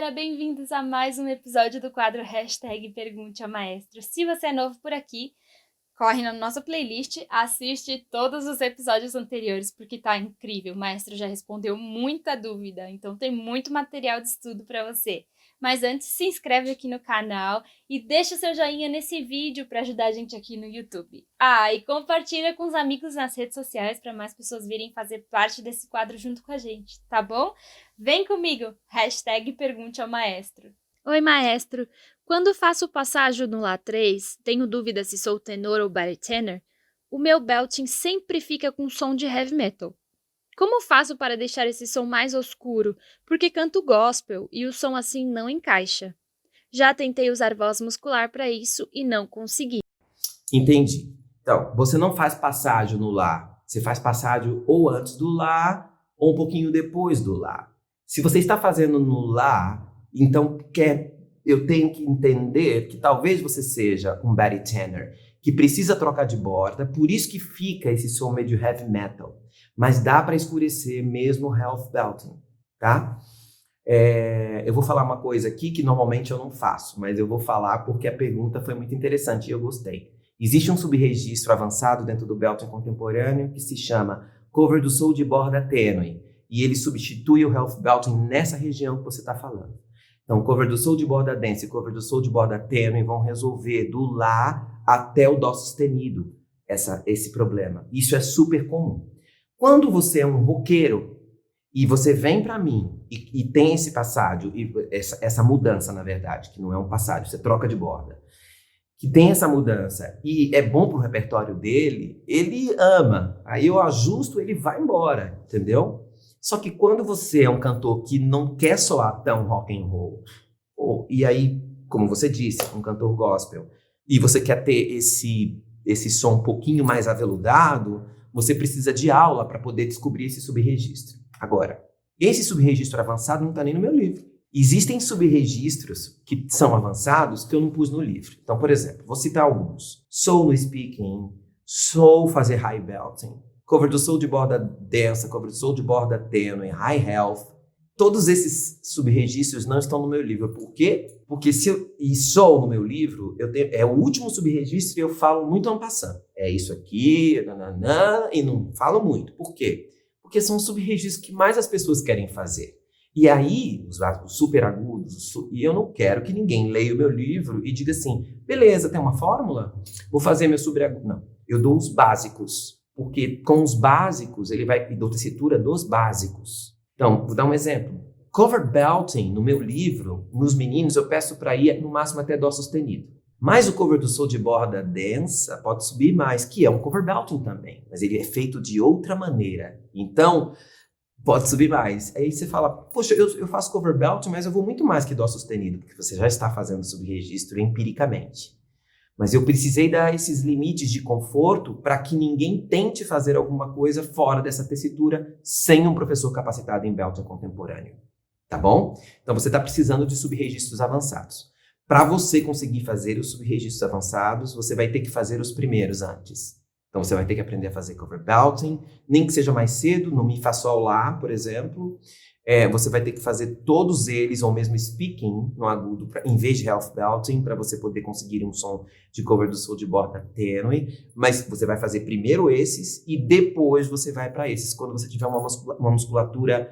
galera, bem-vindos a mais um episódio do quadro Hashtag Pergunte ao Maestro. Se você é novo por aqui, corre na nossa playlist, assiste todos os episódios anteriores, porque tá incrível. O maestro já respondeu muita dúvida, então tem muito material de estudo para você. Mas antes, se inscreve aqui no canal e deixa o seu joinha nesse vídeo para ajudar a gente aqui no YouTube. E compartilha com os amigos nas redes sociais para mais pessoas virem fazer parte desse quadro junto com a gente, tá bom? Vem comigo! Hashtag Pergunte ao Maestro. Oi, maestro! Quando faço passágio no Lá 3, tenho dúvida se sou tenor ou baritone, o meu belting sempre fica com som de heavy metal. Como faço para deixar esse som mais oscuro? Porque canto gospel e o som assim não encaixa. Já tentei usar voz muscular para isso e não consegui. Entendi. Então, você não faz passágio no Lá. Você faz passágio ou antes do Lá ou um pouquinho depois do Lá. Se você está fazendo no Lá, então eu tenho que entender que talvez você seja um baritone que precisa trocar de borda, por isso que fica esse som meio de heavy metal. Mas dá para escurecer mesmo o half belting, tá? Eu vou falar uma coisa aqui que normalmente eu não faço, mas eu vou falar porque a pergunta foi muito interessante e eu gostei. Existe um subregistro avançado dentro do belting contemporâneo que se chama cover do sol de borda tênue, e ele substitui o half belting nessa região que você está falando. Então, cover do sol de borda densa e cover do sol de borda tênue vão resolver do Lá até o Dó sustenido esse problema. Isso é super comum. Quando você é um roqueiro e você vem para mim e tem esse passágio, essa mudança, na verdade, que não é um passágio, você troca de borda, que tem essa mudança e é bom pro repertório dele, ele ama. Aí eu ajusto, ele vai embora, entendeu? Só que quando você é um cantor que não quer soar tão rock and roll, e aí, como você disse, um cantor gospel, e você quer ter esse som um pouquinho mais aveludado, você precisa de aula para poder descobrir esse subregistro. Agora, esse subregistro avançado não está nem no meu livro. Existem subregistros que são avançados que eu não pus no livro. Então, por exemplo, vou citar alguns. Soul no speaking, soul fazer high belting, cover do soul de borda densa, cover do soul de borda tênue, high health. Todos esses subregistros não estão no meu livro. Por quê? Porque soul no meu livro, é o último subregistro e eu falo muito en passant. É isso aqui, nananã, e não falo muito. Por quê? Porque são os subregistros que mais as pessoas querem fazer. E aí, os super agudos, e eu não quero que ninguém leia o meu livro e diga assim, beleza, tem uma fórmula? Vou fazer meu super agudo. Não, eu dou os básicos. Porque com os básicos, ele vai dou tessitura dos básicos. Então, vou dar um exemplo. Cover belting, no meu livro, nos meninos, eu peço para ir no máximo até Dó sustenido. Mas o cover do sol de borda densa pode subir mais, que é um cover belting também. Mas ele é feito de outra maneira. Então, pode subir mais. Aí você fala, poxa, eu faço cover belting, mas eu vou muito mais que Dó sustenido, porque você já está fazendo subregistro empiricamente. Mas eu precisei dar esses limites de conforto para que ninguém tente fazer alguma coisa fora dessa tessitura sem um professor capacitado em belting contemporâneo. Tá bom? Então você está precisando de subregistros avançados. Para você conseguir fazer os subregistros avançados, você vai ter que fazer os primeiros antes. Então você vai ter que aprender a fazer cover belting, nem que seja mais cedo, no Mi Fá Sol Lá, por exemplo. Você vai ter que fazer todos eles, ou mesmo speaking no agudo, em vez de half belting, para você poder conseguir um som de cover do sol de borda tênue. Mas você vai fazer primeiro esses e depois você vai para esses, quando você tiver uma musculatura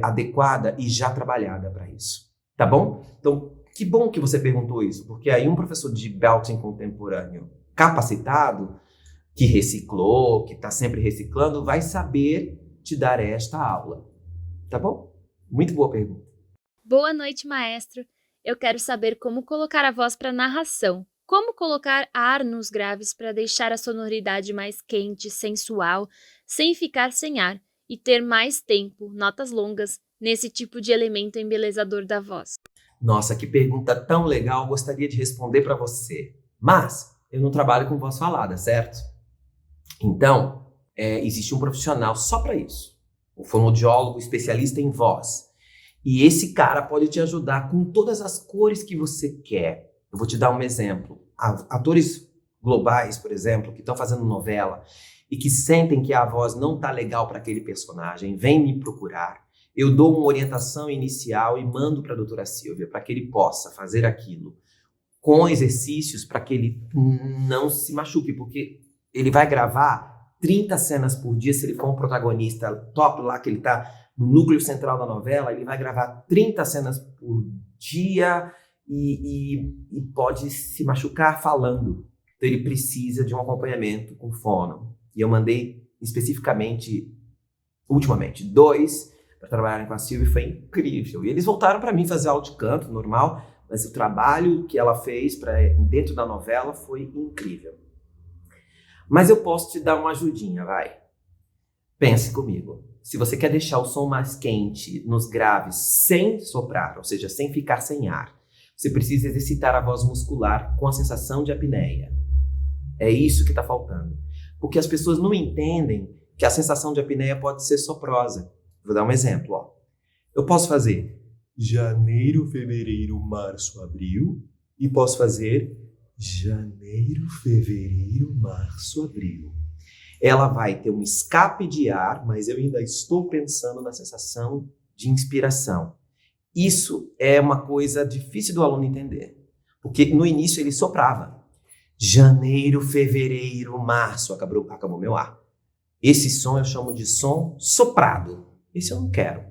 adequada e já trabalhada para isso. Tá bom? Então, que bom que você perguntou isso, porque aí um professor de belting contemporâneo capacitado, que reciclou, que está sempre reciclando, vai saber te dar esta aula. Tá bom? Muito boa pergunta. Boa noite, maestro. Eu quero saber como colocar a voz para narração. Como colocar ar nos graves para deixar a sonoridade mais quente, sensual, sem ficar sem ar, e ter mais tempo, notas longas, nesse tipo de elemento embelezador da voz. Nossa, que pergunta tão legal, gostaria de responder para você. Mas eu não trabalho com voz falada, certo? Então, existe um profissional só para isso. O fonoaudiólogo especialista em voz. E esse cara pode te ajudar com todas as cores que você quer. Eu vou te dar um exemplo. Atores globais, por exemplo, que estão fazendo novela e que sentem que a voz não está legal para aquele personagem, vêm me procurar. Eu dou uma orientação inicial e mando para a doutora Silvia para que ele possa fazer aquilo com exercícios para que ele não se machuque, porque ele vai gravar 30 cenas por dia, se ele for um protagonista top lá, que ele está no núcleo central da novela, ele vai gravar 30 cenas por dia e pode se machucar falando. Então ele precisa de um acompanhamento com fono. E eu mandei especificamente, ultimamente, 2 para trabalharem com a Silvia, foi incrível. E eles voltaram para mim fazer aula de canto, normal, mas o trabalho que ela fez dentro da novela foi incrível. Mas eu posso te dar uma ajudinha, vai. Pense comigo. Se você quer deixar o som mais quente nos graves sem soprar, ou seja, sem ficar sem ar, você precisa exercitar a voz muscular com a sensação de apneia. É isso que está faltando. Porque as pessoas não entendem que a sensação de apneia pode ser soprosa. Vou dar um exemplo, ó. Eu posso fazer janeiro, fevereiro, março, abril, e posso fazer janeiro, fevereiro, março, abril. Ela vai ter um escape de ar, mas eu ainda estou pensando na sensação de inspiração. Isso é uma coisa difícil do aluno entender, porque no início ele soprava. Janeiro, fevereiro, março, acabou meu ar. Esse som eu chamo de som soprado. Esse eu não quero.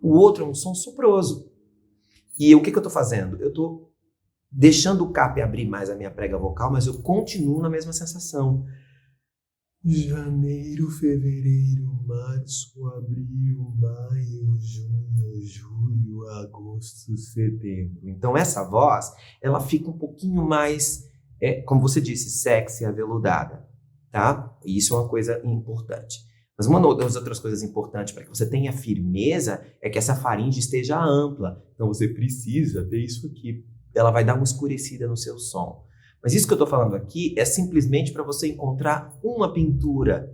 O outro é um som soproso. E o que eu estou fazendo? Eu estou deixando o cap abrir mais a minha prega vocal, mas eu continuo na mesma sensação. Janeiro, fevereiro, março, abril, maio, junho, julho, agosto, setembro. Então essa voz, ela fica um pouquinho mais, como você disse, sexy, aveludada, tá? E isso é uma coisa importante. Mas uma das outras coisas importantes para que você tenha firmeza é que essa faringe esteja ampla. Então você precisa ter isso aqui. Ela vai dar uma escurecida no seu som. Mas isso que eu estou falando aqui é simplesmente para você encontrar uma pintura,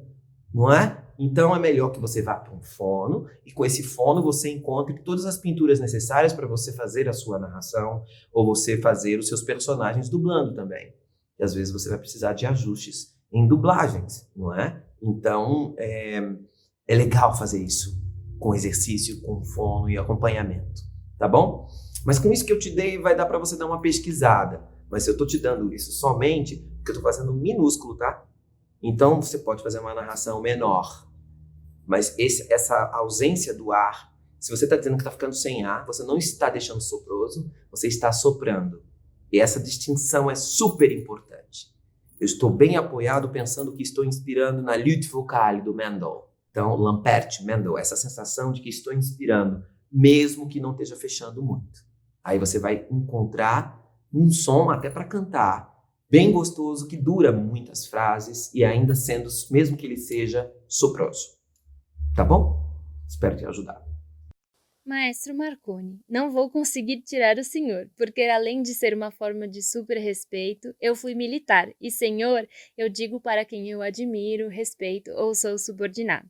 não é? Então é melhor que você vá para um fono e com esse fono você encontre todas as pinturas necessárias para você fazer a sua narração ou você fazer os seus personagens dublando também. E às vezes você vai precisar de ajustes em dublagens, não é? Então é legal fazer isso com exercício, com fono e acompanhamento, tá bom? Mas com isso que eu te dei vai dar para você dar uma pesquisada. Mas eu estou te dando isso somente porque eu estou fazendo minúsculo, tá? Então, você pode fazer uma narração menor. Mas essa ausência do ar, se você está dizendo que está ficando sem ar, você não está deixando soproso, você está soprando. E essa distinção é super importante. Eu estou bem apoiado pensando que estou inspirando na lutte vocale do Mendel. Então, Lampert, Mendel, essa sensação de que estou inspirando, mesmo que não esteja fechando muito. Aí você vai encontrar um som até para cantar, bem gostoso, que dura muitas frases e ainda sendo, mesmo que ele seja soproso. Tá bom? Espero ter ajudado. Maestro Marconi, não vou conseguir tirar o senhor, porque além de ser uma forma de super respeito, eu fui militar, e senhor, eu digo para quem eu admiro, respeito ou sou subordinado.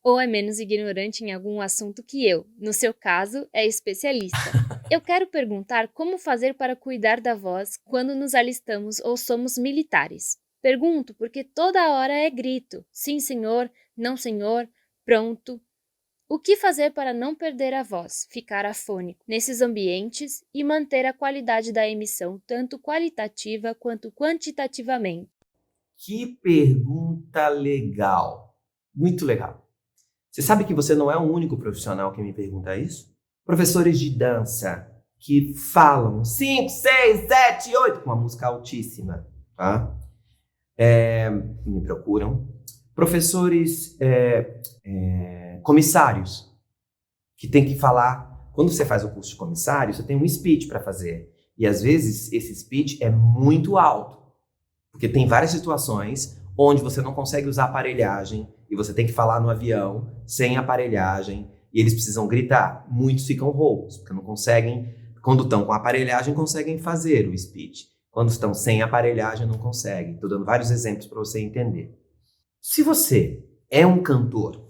Ou é menos ignorante em algum assunto que eu, no seu caso, é especialista. Eu quero perguntar como fazer para cuidar da voz quando nos alistamos ou somos militares. Pergunto porque toda hora é grito, sim senhor, não senhor, pronto. O que fazer para não perder a voz, ficar afônico nesses ambientes e manter a qualidade da emissão, tanto qualitativa quanto quantitativamente? Que pergunta legal. Muito legal. Você sabe que você não é o único profissional que me pergunta isso? Professores de dança que falam 5, 6, 7, 8 com uma música altíssima, tá? Me procuram. Professores comissários que tem que falar. Quando você faz o curso de comissário, você tem um speech para fazer. E às vezes esse speech é muito alto. Porque tem várias situações onde você não consegue usar aparelhagem e você tem que falar no avião sem aparelhagem e eles precisam gritar. Muitos ficam roucos, porque não conseguem, quando estão com aparelhagem, conseguem fazer o speech. Quando estão sem aparelhagem, não conseguem. Estou dando vários exemplos para você entender. Se você é um cantor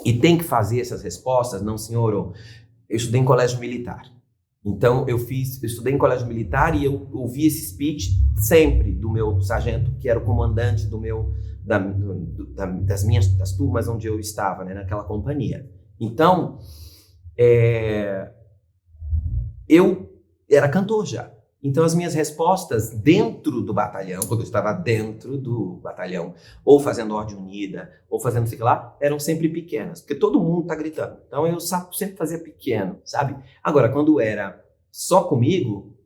e tem que fazer essas respostas, não senhor, eu estudei em colégio militar. Então, eu estudei em colégio militar e eu ouvi esse speech sempre do meu sargento, que era o comandante das turmas onde eu estava, né, naquela companhia. Então, eu era cantor já. Então, as minhas respostas dentro do batalhão, quando eu estava dentro do batalhão, ou fazendo ordem unida, ou fazendo sei lá, eram sempre pequenas, porque todo mundo tá gritando. Então, eu sempre fazia pequeno, sabe? Agora, quando era só comigo,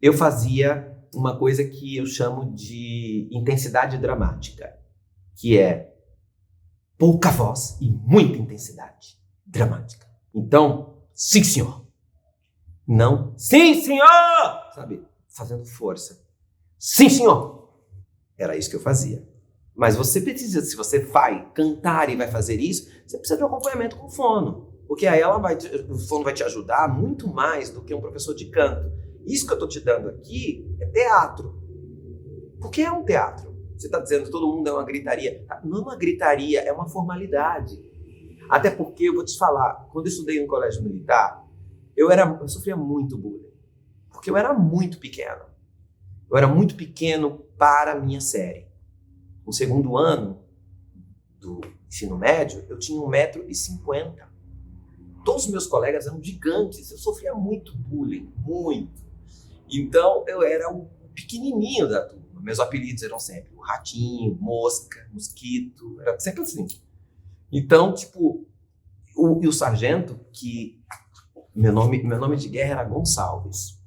eu fazia uma coisa que eu chamo de intensidade dramática, que é pouca voz e muita intensidade dramática. Então, sim, senhor. Não, sim, senhor! Sabe? Fazendo força. Sim, senhor! Era isso que eu fazia. Mas você precisa, se você vai cantar e vai fazer isso, você precisa de um acompanhamento com fono. Porque aí o fono vai te ajudar muito mais do que um professor de canto. Isso que eu estou te dando aqui é teatro. Porque é um teatro. Você está dizendo que todo mundo é uma gritaria. Não é uma gritaria, é uma formalidade. Até porque, eu vou te falar, quando eu estudei no colégio militar, eu sofria muito bullying. Porque eu era muito pequeno. Eu era muito pequeno para a minha série. No segundo ano do ensino médio, eu tinha 1,50 m. Todos os meus colegas eram gigantes. Eu sofria muito bullying, muito. Então, eu era o pequenininho da turma. Meus apelidos eram sempre o ratinho, mosca, mosquito. Era sempre assim. Então, tipo, o sargento, que meu nome de guerra era Gonçalves.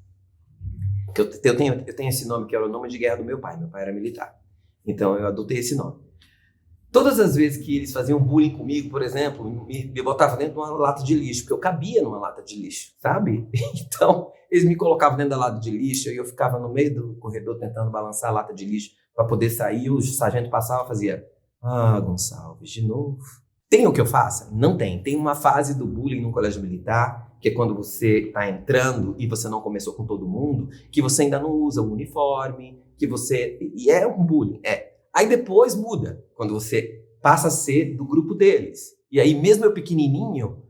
Eu tenho esse nome que era o nome de guerra do meu pai. Meu pai era militar. Então, eu adotei esse nome. Todas as vezes que eles faziam bullying comigo, por exemplo, me botavam dentro de uma lata de lixo, porque eu cabia numa lata de lixo, sabe? Então, eles me colocavam dentro da lata de lixo e eu ficava no meio do corredor tentando balançar a lata de lixo para poder sair. O sargento passava e fazia: "Ah, Gonçalves, de novo." Tem o que eu faça? Não tem. Tem uma fase do bullying no colégio militar, que é quando você está entrando e você não começou com todo mundo, que você ainda não usa o uniforme, e é um bullying, Aí depois muda, quando você passa a ser do grupo deles. E aí, mesmo eu pequenininho,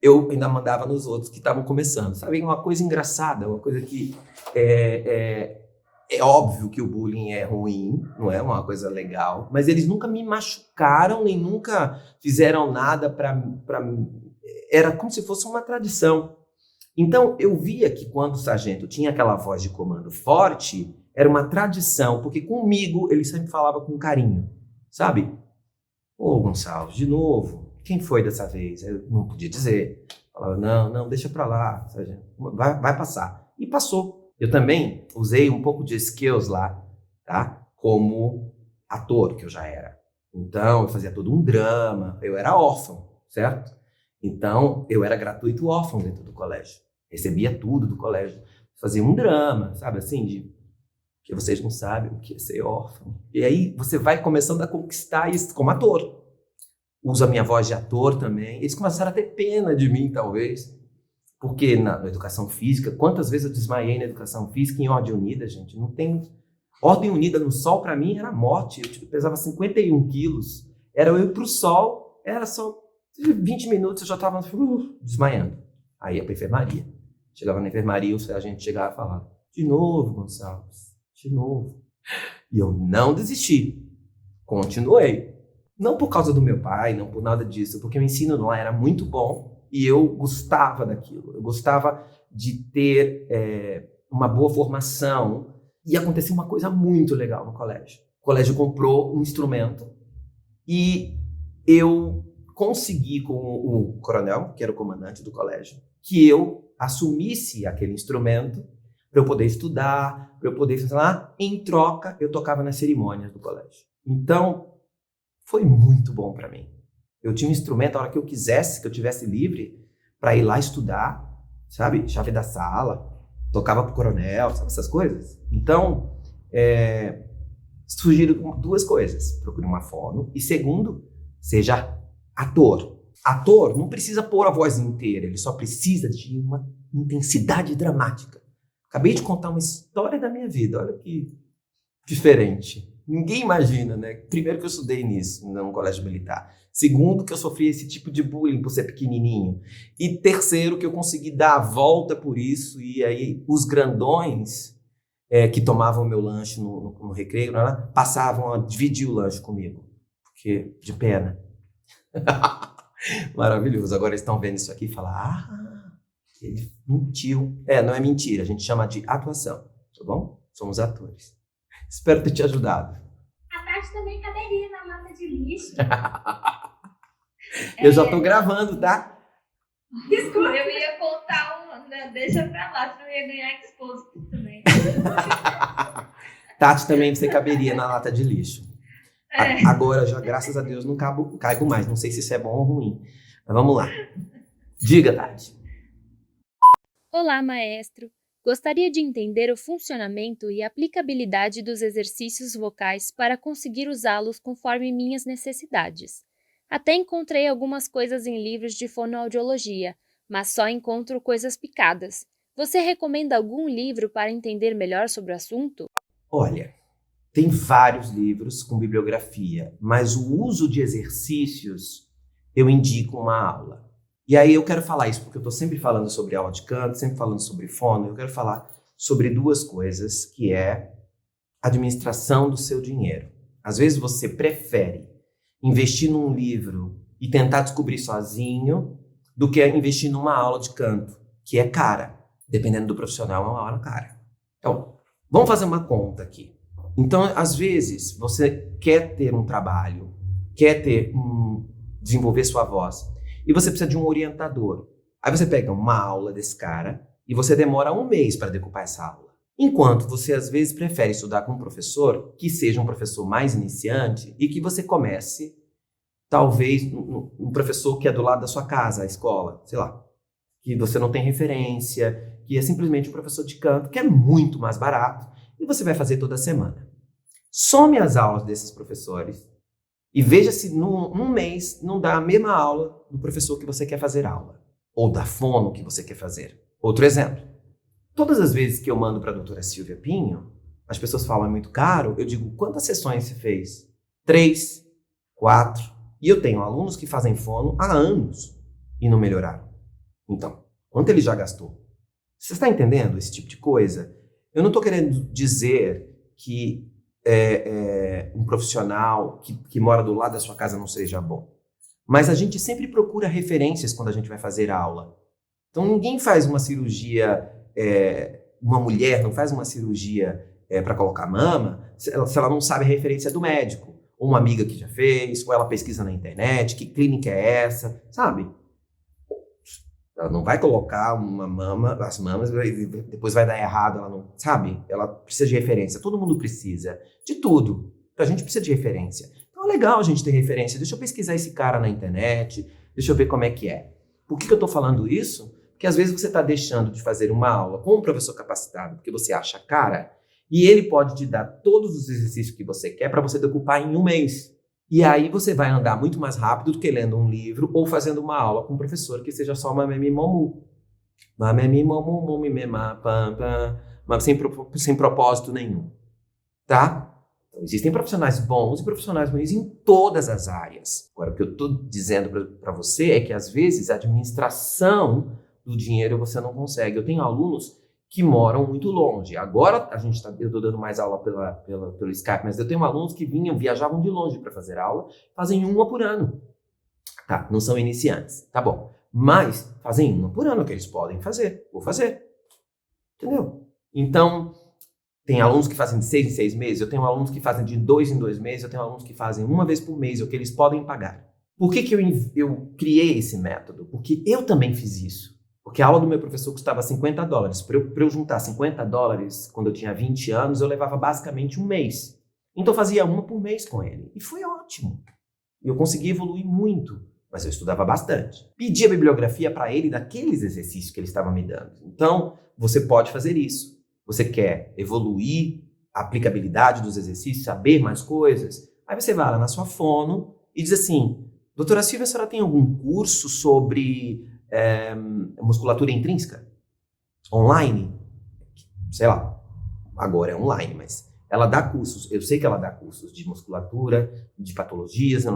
eu ainda mandava nos outros que estavam começando. Sabe, uma coisa engraçada, uma coisa que é óbvio que o bullying é ruim, não é uma coisa legal, mas eles nunca me machucaram, nem nunca fizeram nada para... Era como se fosse uma tradição. Então, eu via que quando o sargento tinha aquela voz de comando forte, era uma tradição, porque comigo ele sempre falava com carinho, sabe? "Ô, Gonçalves, de novo, quem foi dessa vez?" Eu não podia dizer. Falava: não, deixa pra lá, sargento. Vai passar. E passou. Eu também usei um pouco de skills lá, tá? Como ator, que eu já era. Então, eu fazia todo um drama, eu era órfão, certo? Então, eu era gratuito órfão dentro do colégio. Recebia tudo do colégio. Fazia um drama, sabe assim, que vocês não sabem o que é ser órfão. E aí você vai começando a conquistar isso como ator. Uso a minha voz de ator também. Eles começaram a ter pena de mim, talvez. Porque na educação física, quantas vezes eu desmaiei na educação física em ordem unida, gente? Não tem... Ordem unida no sol, para mim, era morte. Eu pesava 51 quilos. Era eu ir pro sol, era só 20 minutos, eu já estava desmaiando. Aí ia pra enfermaria. Chegava na enfermaria, a gente chegava e falava: "De novo, Gonçalves. De novo." E eu não desisti. Continuei. Não por causa do meu pai, não por nada disso, porque o ensino lá era muito bom e eu gostava daquilo. Eu gostava de ter uma boa formação. E aconteceu uma coisa muito legal no colégio. O colégio comprou um instrumento e eu consegui com o coronel, que era o comandante do colégio, que eu assumisse aquele instrumento para eu poder estudar, para eu poder fazer lá. Em troca, eu tocava nas cerimônias do colégio. Então, foi muito bom para mim. Eu tinha um instrumento a hora que eu quisesse, que eu tivesse livre, para ir lá estudar, sabe? Chave da sala, tocava pro coronel, sabe essas coisas? Então, surgiram duas coisas. Procure uma fono e, segundo, seja ator. Ator não precisa pôr a voz inteira, ele só precisa de uma intensidade dramática. Acabei de contar uma história da minha vida, olha que diferente. Ninguém imagina, né? Primeiro que eu estudei nisso, no colégio militar. Segundo que eu sofri esse tipo de bullying por ser pequenininho. E terceiro que eu consegui dar a volta por isso e aí os grandões que tomavam meu lanche no recreio, passavam a dividir o lanche comigo. Porque, de pena. Maravilhoso. Agora eles estão vendo isso aqui e falam, ele mentiu. Não é mentira, a gente chama de atuação, tá bom? Somos atores. Espero ter te ajudado. A Tati também caberia na lata de lixo. Eu já tô gravando, tá? Desculpa, eu ia contar uma, né? Deixa pra lá, senão eu ia ganhar exposto também. Tati também você caberia na lata de lixo. Agora, já graças a Deus, não caibo mais. Não sei se isso é bom ou ruim. Mas vamos lá. Diga, Tati. Olá, maestro. Gostaria de entender o funcionamento e aplicabilidade dos exercícios vocais para conseguir usá-los conforme minhas necessidades. Até encontrei algumas coisas em livros de fonoaudiologia, mas só encontro coisas picadas. Você recomenda algum livro para entender melhor sobre o assunto? Olha, tem vários livros com bibliografia, mas o uso de exercícios eu indico uma aula. E aí eu quero falar isso porque eu estou sempre falando sobre aula de canto, sempre falando sobre fono. Eu quero falar sobre duas coisas, que é administração do seu dinheiro. Às vezes você prefere investir num livro e tentar descobrir sozinho do que investir numa aula de canto, que é cara. Dependendo do profissional, é uma aula cara. Então, vamos fazer uma conta aqui. Então, às vezes, você quer ter um trabalho, quer desenvolver sua voz, e você precisa de um orientador. Aí você pega uma aula desse cara e você demora 1 mês para decupar essa aula. Enquanto você, às vezes, prefere estudar com um professor que seja um professor mais iniciante e que você comece, talvez, um professor que é do lado da sua casa, a escola, sei lá, que você não tem referência, que é simplesmente um professor de canto, que é muito mais barato, e você vai fazer toda semana. Some as aulas desses professores e veja se num mês não dá a mesma aula do professor que você quer fazer aula, ou da fono que você quer fazer. Outro exemplo. Todas as vezes que eu mando para a doutora Silvia Pinho, as pessoas falam, é muito caro, eu digo, quantas sessões você fez? 3, 4. E eu tenho alunos que fazem fono há anos e não melhoraram. Então, quanto ele já gastou? Você está entendendo esse tipo de coisa? Eu não estou querendo dizer que um profissional que mora do lado da sua casa não seja bom. Mas a gente sempre procura referências quando a gente vai fazer aula. Então, ninguém faz uma cirurgia, uma mulher não faz uma cirurgia para colocar mama se ela não sabe a referência do médico. Ou uma amiga que já fez, ou ela pesquisa na internet, que clínica é essa, sabe? Ela não vai colocar as mamas, e depois vai dar errado, ela não, sabe? Ela precisa de referência, todo mundo precisa de tudo. A gente precisa de referência. Então é legal a gente ter referência. Deixa eu pesquisar esse cara na internet, deixa eu ver como é que é. Por que eu tô falando isso? Porque às vezes você está deixando de fazer uma aula com um professor capacitado, porque você acha cara, e ele pode te dar todos os exercícios que você quer para você decupar em 1 mês. E aí você vai andar muito mais rápido do que lendo um livro ou fazendo uma aula com um professor que seja só mamemi-momu. Mamemi-momu, mumimema, pam, pam, mas sem propósito nenhum. Tá? Então, existem profissionais bons e profissionais ruins em todas as áreas. Agora, o que eu estou dizendo para você é que, às vezes, a administração do dinheiro você não consegue. Eu tenho alunos que moram muito longe. Agora eu estou dando mais aula pelo Skype, mas eu tenho alunos que viajavam de longe para fazer aula, fazem 1 por ano. Tá, não são iniciantes, tá bom. Mas fazem 1 por ano que eles podem fazer. Vou fazer. Entendeu? Então, tem alunos que fazem de 6 em 6 meses, eu tenho alunos que fazem de 2 em 2 meses, eu tenho alunos que fazem 1 vez por mês, o que eles podem pagar. Por que eu criei esse método? Porque eu também fiz isso. Porque a aula do meu professor custava $50. Para eu juntar $50 quando eu tinha 20 anos, eu levava basicamente 1 mês. Então eu fazia 1 por mês com ele. E foi ótimo. Eu consegui evoluir muito, mas eu estudava bastante. Pedia bibliografia para ele daqueles exercícios que ele estava me dando. Então, você pode fazer isso. Você quer evoluir a aplicabilidade dos exercícios, saber mais coisas? Aí você vai lá na sua fono e diz assim, doutora Silvia, a senhora tem algum curso sobre musculatura intrínseca? Online? Sei lá, agora é online, mas ela dá cursos, eu sei que ela dá cursos de musculatura, de patologias, não.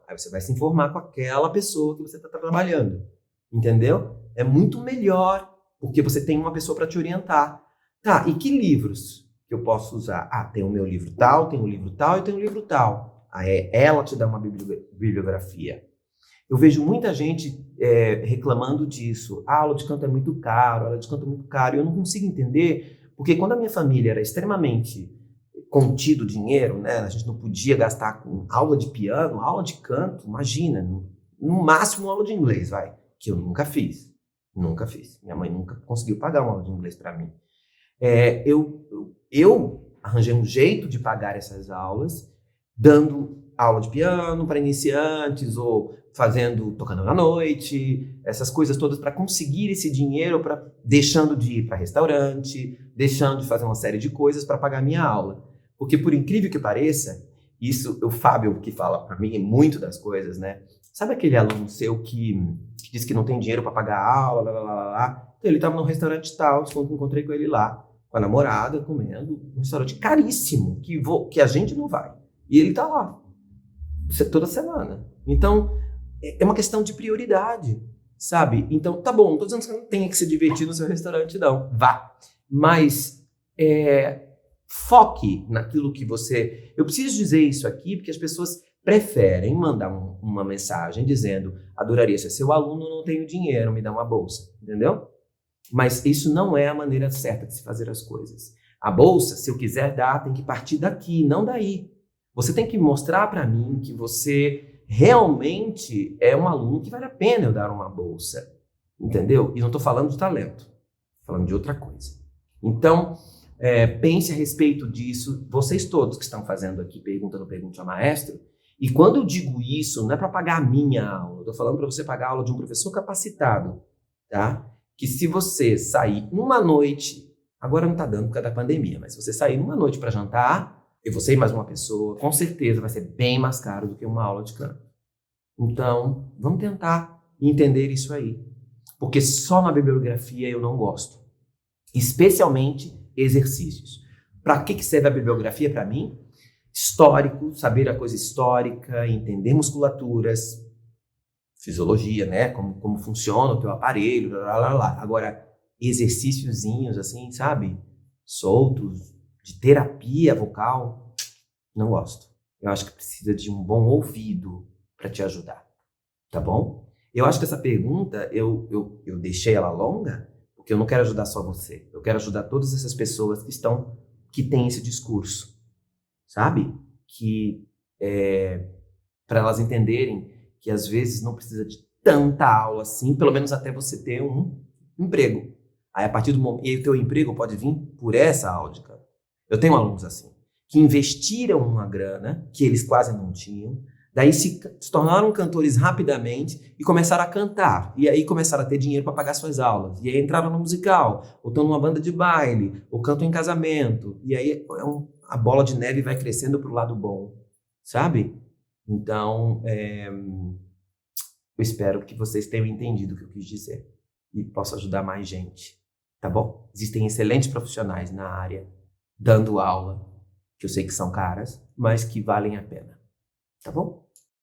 Aí você vai se informar com aquela pessoa que você está trabalhando, entendeu? É muito melhor, porque você tem uma pessoa para te orientar. Tá, e que livros que eu posso usar? Ah, tem o meu livro tal, tem o livro tal e tem o livro tal. Aí ela te dá uma bibliografia. Eu vejo muita gente reclamando disso. A aula de canto é muito caro, a aula de canto é muito caro. E eu não consigo entender, porque quando a minha família era extremamente contido dinheiro, né? A gente não podia gastar com aula de piano, aula de canto, imagina, no máximo aula de inglês, vai, que eu nunca fiz. Nunca fiz. Minha mãe nunca conseguiu pagar uma aula de inglês para mim. Eu arranjei um jeito de pagar essas aulas, dando aula de piano para iniciantes ou tocando na noite, essas coisas todas para conseguir esse dinheiro, deixando de ir para restaurante, deixando de fazer uma série de coisas para pagar minha aula. Porque por incrível que pareça, isso o Fábio que fala para mim muito das coisas, né? Sabe aquele aluno seu que diz que não tem dinheiro para pagar a aula, Então, ele estava num restaurante tal, encontrei com ele lá, com a namorada, comendo, um restaurante caríssimo, que a gente não vai. E ele tá lá, toda semana. Então, é uma questão de prioridade, sabe? Então, tá bom, não tô dizendo que você não tenha que se divertir no seu restaurante, não. Vá. Mas, foque naquilo que você... Eu preciso dizer isso aqui porque as pessoas preferem mandar uma mensagem dizendo: adoraria ser seu aluno, não tenho dinheiro, me dá uma bolsa, entendeu? Mas isso não é a maneira certa de se fazer as coisas. A bolsa, se eu quiser dar, tem que partir daqui, não daí. Você tem que mostrar para mim que você realmente é um aluno que vale a pena eu dar uma bolsa, entendeu? E não estou falando de talento, estou falando de outra coisa. Então, pense a respeito disso, vocês todos que estão fazendo aqui Pergunta no Pergunte ao Maestro. E quando eu digo isso, não é para pagar a minha aula, eu estou falando para você pagar a aula de um professor capacitado, tá? Que se você sair uma noite, agora não está dando por causa da pandemia, mas se você sair uma noite para jantar, e você e mais uma pessoa, com certeza vai ser bem mais caro do que uma aula de canto. Então, vamos tentar entender isso aí. Porque só na bibliografia eu não gosto. Especialmente exercícios. Para que serve a bibliografia para mim? Histórico, saber a coisa histórica, entender musculaturas, fisiologia, né? Como funciona o teu aparelho, blá, blá, blá. Agora, exercíciozinhos assim, sabe? Soltos, de terapia vocal, não gosto. Eu acho que precisa de um bom ouvido para te ajudar, tá bom? Eu acho que essa pergunta, eu deixei ela longa, porque eu não quero ajudar só você. Eu quero ajudar todas essas pessoas que têm esse discurso, sabe? Que para elas entenderem que às vezes não precisa de tanta aula assim, pelo menos até você ter um emprego. Aí a partir do momento, e o teu emprego pode vir por essa aula de canto. Eu tenho alunos assim, que investiram uma grana que eles quase não tinham, daí se tornaram cantores rapidamente e começaram a cantar. E aí começaram a ter dinheiro para pagar suas aulas. E aí entraram no musical, ou estão numa banda de baile, ou cantam em casamento. E aí a bola de neve vai crescendo para o lado bom, sabe? Então, eu espero que vocês tenham entendido o que eu quis dizer e possa ajudar mais gente, tá bom? Existem excelentes profissionais na área dando aula, que eu sei que são caras, mas que valem a pena, tá bom?